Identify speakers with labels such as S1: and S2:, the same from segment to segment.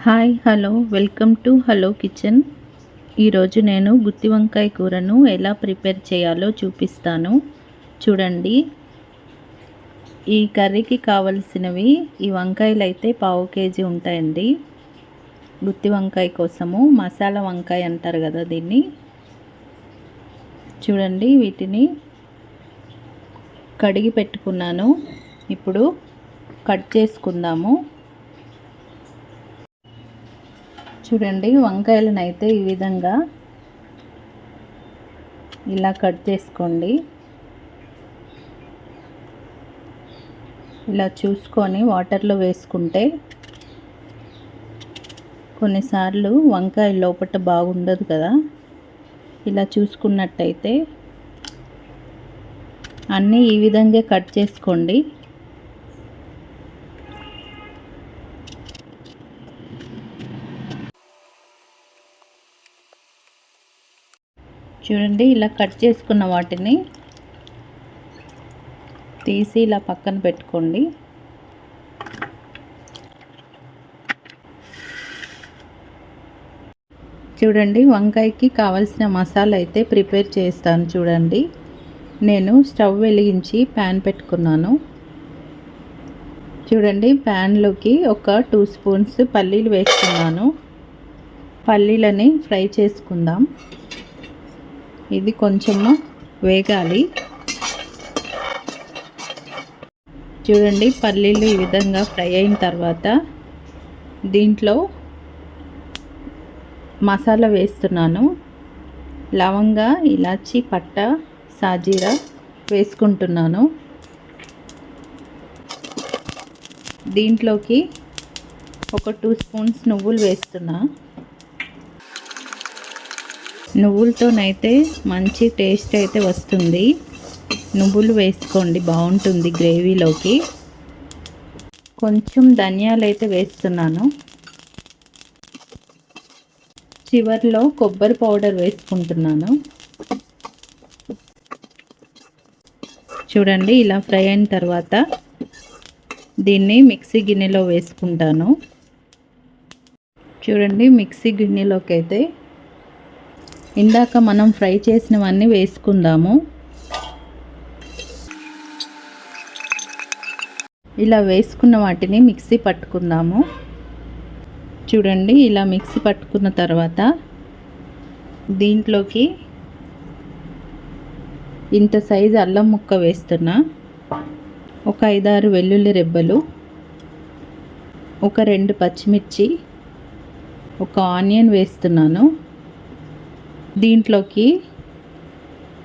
S1: Hi hello welcome to hello kitchen. ఈరోజు నేను గుత్తి వంకాయ కూరను ఎలా ప్రిపేర్ చేయాలో చూపిస్తాను. చూడండి, ఈ కర్రీకి కావలసినవి ఈ వంకాయలు అయితే 1/2 కేజీ ఉంటాయండి. గుత్తి వంకాయ కోసము మసాలా వంకాయ అంటారు కదా దీన్ని. చూడండి, వీటిని కడిగి పెట్టుకున్నాను. ఇప్పుడు కట్ చేసుకుందాము. చూడండి, వంకాయలను అయితే ఈ విధంగా ఇలా కట్ చేసుకోండి. ఇలా చూసుకొని వాటర్లో వేసుకుంటే కొన్నిసార్లు వంకాయ లోపట బాగుండదు కదా. ఇలా చూసుకున్నట్టయితే అన్నీ ఈ విధంగా కట్ చేసుకోండి. చూడండి, ఇలా కట్ చేసుకున్న వాటిని తీసి ఇలా పక్కన పెట్టుకోండి. చూడండి, వంకాయకి కావలసిన మసాలా అయితే ప్రిపేర్ చేస్తాను. చూడండి, నేను స్టవ్ వెలిగించి ప్యాన్ పెట్టుకున్నాను. చూడండి, ప్యాన్లోకి ఒక 2 స్పూన్స్ పల్లీలు వేస్తున్నాను. పల్లీలని ఫ్రై చేసుకుందాం. ఇది కొంచెము వేగాలి. చూడండి, పల్లీలు ఈ విధంగా ఫ్రై అయిన తర్వాత దీంట్లో మసాలా వేస్తున్నాను. లవంగ, ఇలాచి, పట్ట, సాజీరా వేసుకుంటున్నాను. దీంట్లోకి ఒక 2 స్పూన్స్ నువ్వులు వేస్తున్నా. నువ్వులతోనైతే మంచి టేస్ట్ అయితే వస్తుంది. నువ్వులు వేసుకోండి, బాగుంటుంది గ్రేవీలోకి. కొంచెం ధనియాలు అయితే వేస్తున్నాను. చివర్లో కొబ్బరి పౌడర్ వేసుకుంటున్నాను. చూడండి, ఇలా ఫ్రై అయిన తర్వాత దీన్ని మిక్సీ గిన్నెలో వేసుకుంటాను. చూడండి, మిక్సీ గిన్నెలోకి అయితే ఇందాక మనం ఫ్రై చేసినవన్నీ వేసుకుందాము. ఇలా వేసుకున్న వాటిని మిక్సీ పట్టుకుందాము. చూడండి, ఇలా మిక్సీ పట్టుకున్న తర్వాత దీంట్లోకి ఇంత సైజు అల్లం ముక్క వేస్తున్నా. ఒక 5-6 వెల్లుల్లి రెబ్బలు, ఒక 2 పచ్చిమిర్చి, ఒక ఆనియన్ వేస్తున్నాను. దీంట్లోకి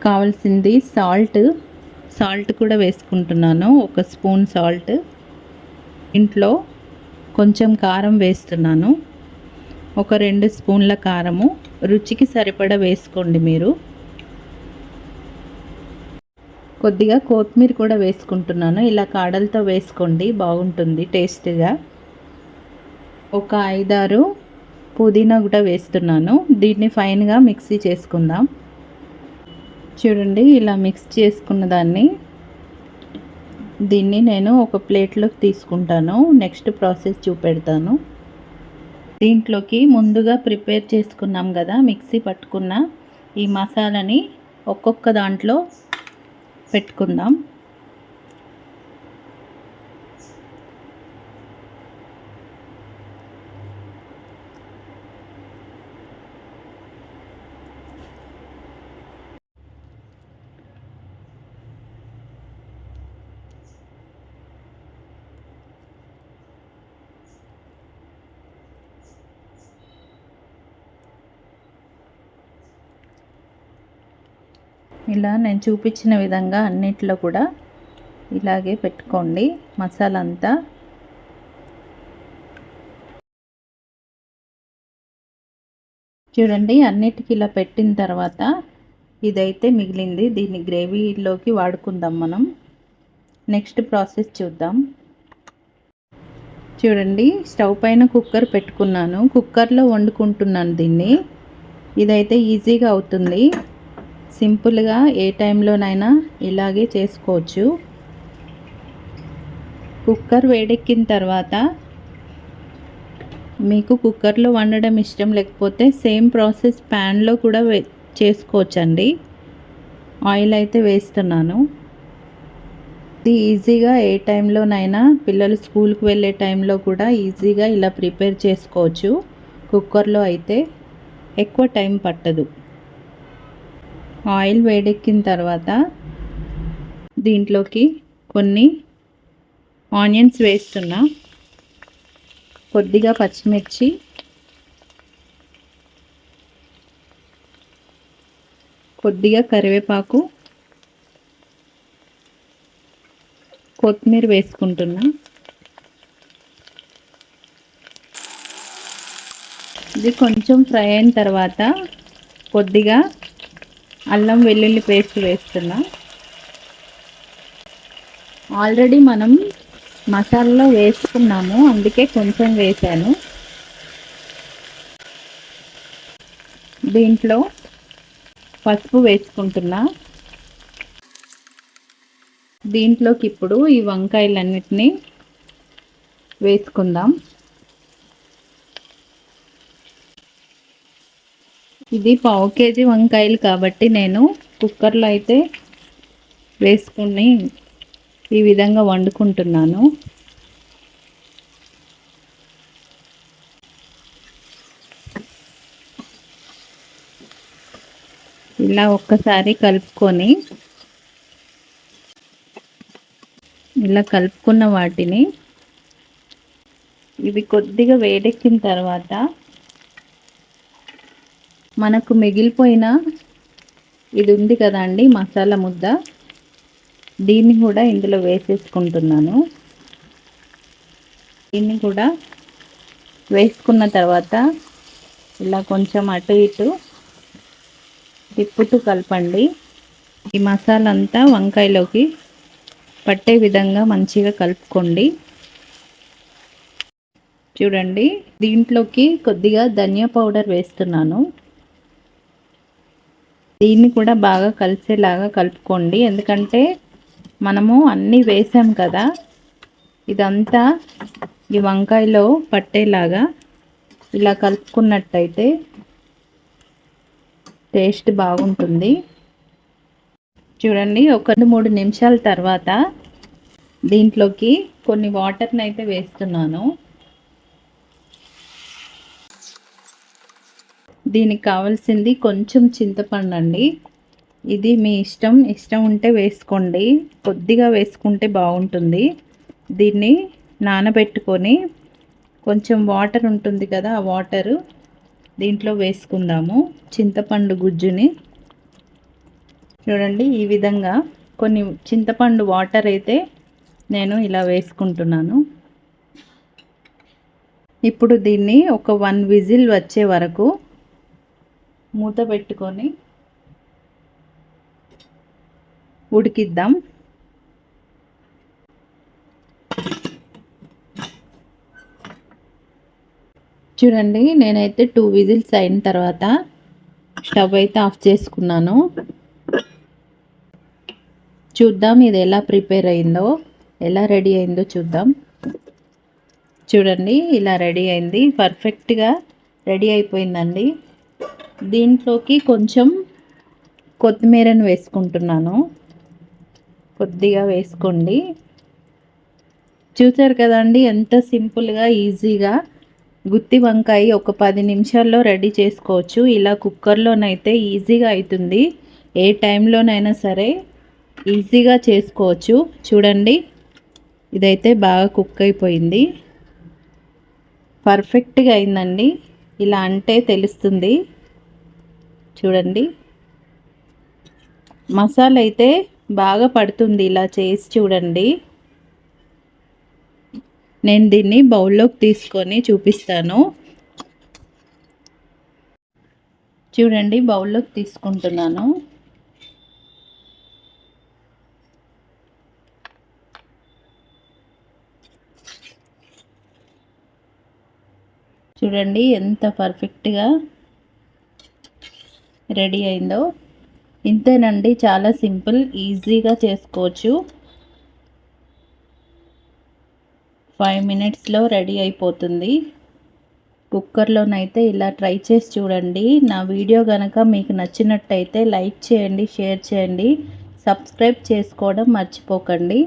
S1: కావాల్సింది సాల్ట్ కూడా వేసుకుంటున్నాను. ఒక స్పూన్ సాల్ట్. ఇంట్లో కొంచెం కారం వేస్తున్నాను. ఒక 2 స్పూన్ల కారము, రుచికి సరిపడా వేసుకోండి మీరు. కొద్దిగా కొత్తిమీర కూడా వేసుకుంటున్నాను. ఇలా కాడలతో వేసుకోండి, బాగుంటుంది టేస్ట్గా. ఒక 5-6 పుదీనా కూడా వేస్తున్నాను. దీన్ని ఫైన్గా మిక్సీ చేసుకుందాం. చూడండి, ఇలా మిక్స్ చేసుకున్న దీన్ని నేను ఒక ప్లేట్లోకి తీసుకుంటాను. నెక్స్ట్ ప్రాసెస్ చూపెడతాను. దీంట్లోకి ముందుగా ప్రిపేర్ చేసుకున్నాం కదా, మిక్సీ పట్టుకున్న ఈ మసాలాని ఒక్కొక్క దాంట్లో పెట్టుకుందాం. ఇలా నేను చూపించిన విధంగా అన్నిట్లో కూడా ఇలాగే పెట్టుకోండి మసాలా అంతా. చూడండి, అన్నిటికీ ఇలా పెట్టిన తర్వాత ఇదైతే మిగిలింది. దీన్ని గ్రేవీలోకి వాడుకుందాం మనం. నెక్స్ట్ ప్రాసెస్ చూద్దాం. చూడండి, స్టవ్ పైన కుక్కర్ పెట్టుకున్నాను. కుక్కర్లో వండుకుంటున్నాను దీన్ని. ఇదైతే ఈజీగా అవుతుంది. సింపుల్గా ఏ టైంలోనైనా ఇలాగే చేసుకోవచ్చు. కుక్కర్ వేడెక్కిన తర్వాత మీకు కుక్కర్లో వండడం ఇష్టం లేకపోతే సేమ్ ప్రాసెస్ ప్యాన్లో కూడా చేసుకోవచ్చండి. ఆయిల్ అయితే వేస్తున్నాను. ఇది ఈజీగా ఏ టైంలోనైనా పిల్లలు స్కూల్కి వెళ్ళే టైంలో కూడా ఈజీగా ఇలా ప్రిపేర్ చేసుకోవచ్చు. కుక్కర్లో అయితే ఎక్కువ టైం పట్టదు. ఆయిల్ వేడెక్కిన తర్వాత దీంట్లోకి కొన్ని ఆనియన్స్ వేస్తున్నా, కొద్దిగా పచ్చిమిర్చి, కొద్దిగా కరివేపాకు, కొత్తిమీర వేసుకుంటున్నా. ఇది కొంచెం ఫ్రై అయిన తర్వాత కొద్దిగా అల్లం వెల్లుల్లి పేస్ట్ వేస్తున్నా. ఆల్రెడీ మనం మసాలాలో వేసుకున్నాము, అందుకే కొంచెం వేసాను. దీంట్లో పసుపు వేసుకుంటున్నా. దీంట్లోకి ఇప్పుడు ఈ వంకాయలన్నిటినీ వేసుకుందాం. ఇది 1/2 కేజీ వంకాయలు కాబట్టి నేను కుక్కర్లో అయితే వేసుకుని ఈ విధంగా వండుకుంటున్నాను. ఇలా ఒక్కసారి కలుపుకొని ఇలా కలుపుకున్న వాటిని ఇవి కొద్దిగా వేడెక్కిన తర్వాత మనకు మిగిలిపోయిన ఇది ఉంది కదండి మసాలా ముద్ద, దీన్ని కూడా ఇందులో వేసేసుకుంటున్నాను. దీన్ని కూడా వేసుకున్న తర్వాత ఇలా కొంచెం అటు ఇటు తిప్పుతూ కలపండి. ఈ మసాలా అంతా వంకాయలోకి పట్టే విధంగా మంచిగా కలుపుకోండి. చూడండి, దీంట్లోకి కొద్దిగా ధనియా పౌడర్ వేస్తున్నాను. దీన్ని కూడా బాగా కలిసేలాగా కలుపుకోండి, ఎందుకంటే మనము అన్నీ వేసాం కదా, ఇదంతా ఈ వంకాయలో పట్టేలాగా ఇలా కలుపుకున్నట్టయితే టేస్ట్ బాగుంటుంది. చూడండి, 1-3 నిమిషాల తర్వాత దీంట్లోకి కొన్ని వాటర్ని అయితే వేస్తున్నాను. దీనికి కావాల్సింది కొంచెం చింతపండు అండి. ఇది మీ ఇష్టం ఉంటే వేసుకోండి, కొద్దిగా వేసుకుంటే బాగుంటుంది. దీన్ని నానబెట్టుకొని కొంచెం వాటర్ ఉంటుంది కదా, ఆ వాటరు దీంట్లో వేసుకుందాము. చింతపండు గుజ్జుని చూడండి, ఈ విధంగా కొన్ని చింతపండు వాటర్ అయితే నేను ఇలా వేసుకుంటున్నాను. ఇప్పుడు దీన్ని ఒక 1 విజిల్ వచ్చే వరకు మూత పెట్టుకొని ఉడికిద్దాం. చూడండి, నేనైతే 2 విజిల్స్ అయిన తర్వాత స్టవ్ అయితే ఆఫ్ చేసుకున్నాను. చూద్దాం ఇది ఎలా ప్రిపేర్ అయిందో, ఎలా రెడీ అయిందో చూద్దాం. చూడండి, ఇలా రెడీ అయింది, పర్ఫెక్ట్గా రెడీ అయిపోయిందండి. దీంట్లోకి కొంచెం కొత్తిమీరను వేసుకుంటున్నాను, కొద్దిగా వేసుకోండి. చూసారు కదండి, ఎంత సింపుల్గా ఈజీగా గుత్తి వంకాయ ఒక 10 నిమిషాల్లో రెడీ చేసుకోవచ్చు. ఇలా కుక్కర్లోనైతే ఈజీగా అవుతుంది, ఏ టైంలోనైనా సరే ఈజీగా చేసుకోవచ్చు. చూడండి, ఇదైతే బాగా కుక్ అయిపోయింది, పర్ఫెక్ట్గా అయిందండి. ఇలా అంటే తెలుస్తుంది. చూడండి, మసాలా అయితే బాగా పడుతుంది, ఇలా చేసి చూడండి. నేను దీన్ని బౌల్లోకి తీసుకొని చూపిస్తాను. చూడండి, బౌల్లోకి తీసుకుంటున్నాను. చూడండి ఎంత పర్ఫెక్ట్గా రెడీ అయిందో. ఇంతేనండి, చాలా సింపుల్, ఈజీగా చేసుకోవచ్చు. 5 మినిట్స్లో రెడీ అయిపోతుంది. కుక్కర్లోనైతే ఇలా ట్రై చేసి చూడండి. నా వీడియో కనుక మీకు నచ్చినట్టయితే లైక్ చేయండి, షేర్ చేయండి, సబ్స్క్రైబ్ చేసుకోవడం మర్చిపోకండి,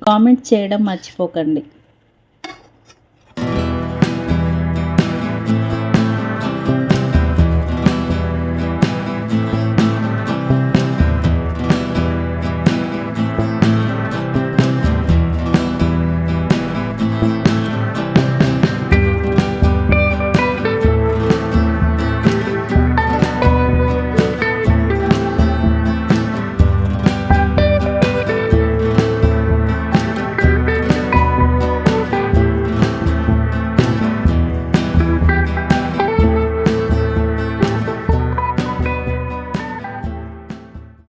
S1: కామెంట్ చేయడం మర్చిపోకండి.